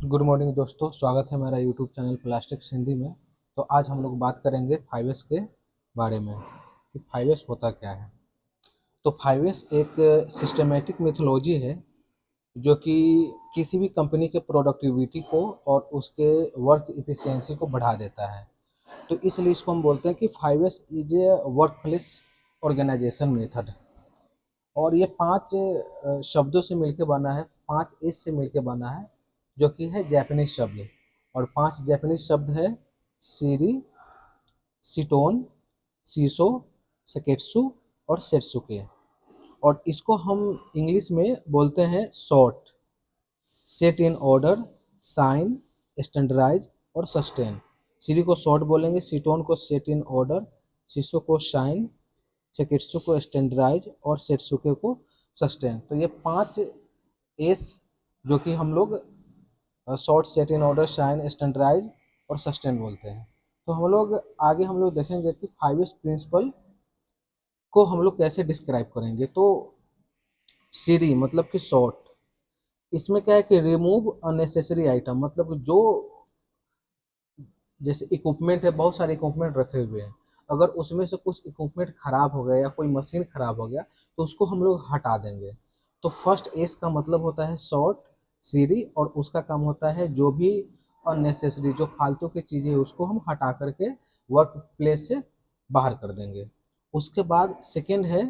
Good morning दोस्तों, स्वागत है मेरा यूट्यूब चैनल प्लास्टिक्स हिंदी में। तो आज हम लोग बात करेंगे 5S के बारे में कि 5S होता क्या है। तो 5S एक सिस्टमेटिक मेथोलॉजी है जो कि किसी भी कंपनी के प्रोडक्टिविटी को और उसके वर्क इफिशियंसी को बढ़ा देता है। तो इसलिए इसको हम बोलते हैं कि 5S is a work place organisation method. और ये पांच शब्दों से मिलकर बना है, 5 एस से मिलकर बना है, जो कि है जापानीज शब्द। और 5 जापानीज शब्द है: सीरी, सीटोन, सीसो, सेकेट्सु और सेट्सुके। और इसको हम इंग्लिश में बोलते हैं sort, set in order, shine, standardise और सस्टेन। सीरी को सॉर्ट बोलेंगे, सीटोन को सेट इन ऑर्डर, सीसो को शाइन, सेकेट्सु को स्टैंडर्डाइज और सेट्सुके को सस्टेन। तो ये 5 एस जो कि हम लोग sort, set in order, shine, standardise और सस्टेन बोलते हैं। तो हम लोग आगे हम लोग देखेंगे कि 5 एस प्रिंसिपल को हम लोग कैसे डिस्क्राइब करेंगे। तो सीरी मतलब कि शॉर्ट, इसमें क्या है कि रिमूव अननेसेसरी आइटम, मतलब जो जैसे इक्विपमेंट है, बहुत सारे इक्विपमेंट रखे हुए हैं, अगर उसमें से कुछ इक्विपमेंट खराब हो गया या कोई मशीन खराब हो गया तो उसको हम लोग हटा देंगे। तो फर्स्ट एस का मतलब होता है शॉर्ट, सीरी, और उसका काम होता है जो भी अननेसेसरी, जो फालतू की चीज़ें हैं उसको हम हटा करके वर्क प्लेस से बाहर कर देंगे। उसके बाद सेकेंड है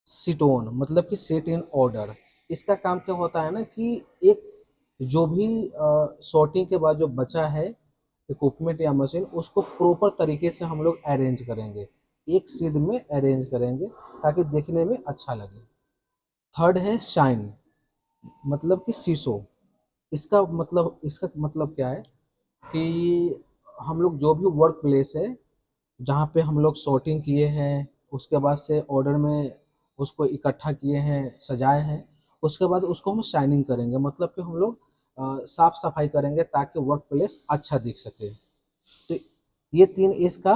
सिटोन, मतलब कि सेट इन ऑर्डर। इसका काम क्या होता है ना कि एक जो भी सॉर्टिंग के बाद जो बचा है इक्विपमेंट या मशीन, उसको प्रॉपर तरीके से हम लोग अरेंज करेंगे, एक सीध में अरेंज करेंगे ताकि देखने में अच्छा लगे। थर्ड है शाइन, मतलब कि शीशो। इसका मतलब क्या है कि हम लोग जो भी वर्क प्लेस है जहाँ पे हम लोग सॉर्टिंग किए हैं, उसके बाद से ऑर्डर में उसको इकट्ठा किए हैं, सजाए हैं, उसके बाद उसको हम शाइनिंग करेंगे, मतलब कि हम लोग साफ सफाई करेंगे ताकि वर्क प्लेस अच्छा दिख सके। तो ये 3 एस का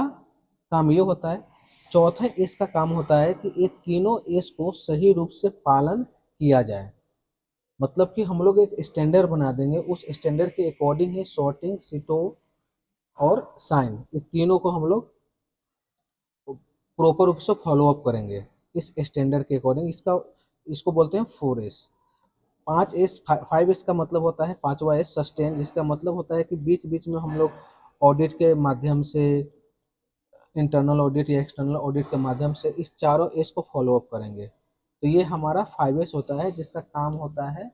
काम ये होता है। चौथा एस का काम होता है कि ये तीनों एस को सही रूप से पालन किया जाए, मतलब कि हम लोग एक स्टैंडर्ड बना देंगे, उस स्टैंडर्ड के अकॉर्डिंग ही सॉर्टिंग, सीटो और साइन, ये तीनों को हम लोग प्रॉपर रूप से फॉलो अप करेंगे इस स्टैंडर्ड के अकॉर्डिंग। इसको बोलते हैं 4 एस। 5 एस, 5 एस का मतलब होता है पांचवा एस सस्टेन, जिसका मतलब होता है कि बीच बीच में हम लोग ऑडिट के माध्यम से, इंटरनल ऑडिट या एक्सटर्नल ऑडिट के माध्यम से इस चारों एस को फॉलो अप करेंगे। तो ये हमारा 5 एस होता है, जिसका काम होता है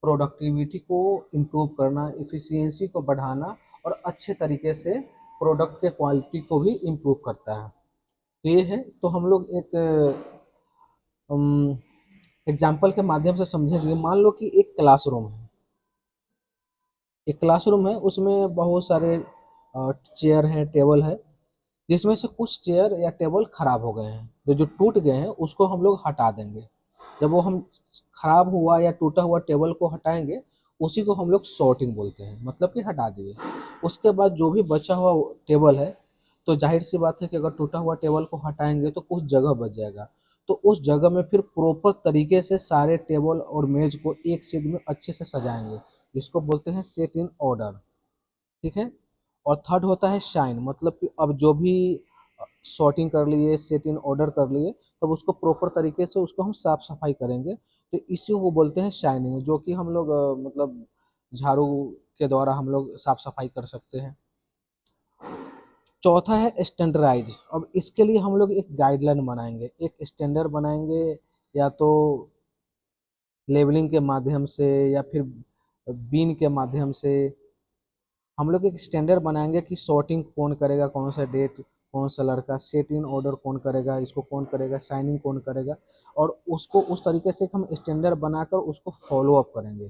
प्रोडक्टिविटी को इम्प्रूव करना, इफ़िशियंसी को बढ़ाना और अच्छे तरीके से प्रोडक्ट के क्वालिटी को भी इम्प्रूव करता है। तो ये है। तो हम लोग एक एग्जाम्पल के माध्यम से समझेंगे। मान लो कि एक क्लासरूम है, एक क्लासरूम है, उसमें बहुत सारे चेयर हैं, टेबल है, जिसमें से कुछ चेयर या टेबल खराब हो गए हैं, तो जो टूट गए हैं उसको हम लोग हटा देंगे। जब वो हम खराब हुआ या टूटा हुआ टेबल को हटाएंगे, उसी को हम लोग सॉर्टिंग बोलते हैं, मतलब कि हटा दिए। उसके बाद जो भी बचा हुआ टेबल है, तो जाहिर सी बात है कि अगर टूटा हुआ टेबल को हटाएंगे तो कुछ जगह बच जाएगा, तो उस जगह में फिर प्रॉपर तरीके से सारे टेबल और मेज को एक सीध में अच्छे से सजाएंगे, जिसको बोलते हैं सेट इन ऑर्डर। ठीक है। और थर्ड होता है शाइन, मतलब कि अब जो भी सॉर्टिंग कर लिए, सेट इन ऑर्डर कर लिए, तब उसको प्रॉपर तरीके से उसको हम साफ सफाई करेंगे, तो इसी को बोलते हैं शाइनिंग, जो कि हम लोग मतलब झाड़ू के द्वारा हम लोग साफ सफाई कर सकते हैं। चौथा है स्टैंडर्डाइज। अब इसके लिए हम लोग एक गाइडलाइन बनाएंगे, एक स्टैंडर्ड बनाएंगे, या तो लेबलिंग के माध्यम से या फिर बीन के माध्यम से हम लोग एक स्टैंडर्ड बनाएंगे कि सॉर्टिंग कौन करेगा, कौन सा डेट, कौन सा लड़का, सेट इन ऑर्डर कौन करेगा, इसको कौन करेगा, साइनिंग कौन करेगा, और उसको उस तरीके से हम स्टैंडर्ड बनाकर उसको फॉलो अप करेंगे।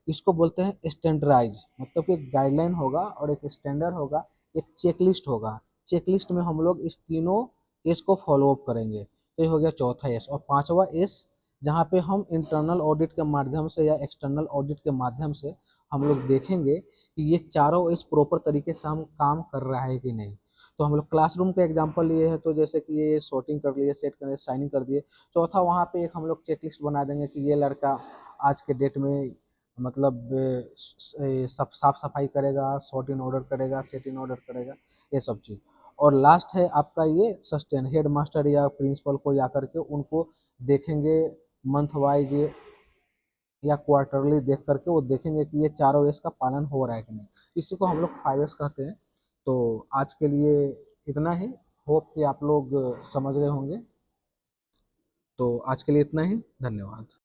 इसको बोलते हैं स्टैंडर्डाइज, मतलब कि एक गाइडलाइन होगा और एक स्टैंडर्ड होगा, एक चेकलिस्ट होगा। चेकलिस्ट में हम लोग इस तीनों एस को फॉलो अप करेंगे। तो ये हो गया चौथा एस। और पांचवा एस, जहाँ पे हम इंटरनल ऑडिट के माध्यम से या एक्सटर्नल ऑडिट के माध्यम से हम लोग देखेंगे कि ये चारों इस प्रॉपर तरीके से हम काम कर रहा है कि नहीं। तो हम लोग क्लासरूम का एग्जांपल लिए हैं, तो जैसे कि ये सॉर्टिंग कर लिए, सेट कर लिए, साइनिंग कर दिए। चौथा, वहाँ पे एक हम लोग चेकलिस्ट बना देंगे कि ये लड़का आज के डेट में मतलब सब साफ सफाई करेगा, सॉर्ट इन ऑर्डर करेगा, सेट इन ऑर्डर करेगा, ये सब चीज़। और लास्ट है आपका ये सस्टेन, हेड मास्टर या प्रिंसिपल को आकर के उनको देखेंगे मंथ वाइज या क्वार्टरली देख करके, वो देखेंगे कि ये चारों एस का पालन हो रहा है कि नहीं। इसी को हम लोग 5S कहते हैं। तो आज के लिए इतना ही। होप कि आप लोग समझ रहे होंगे। तो आज के लिए इतना ही। धन्यवाद।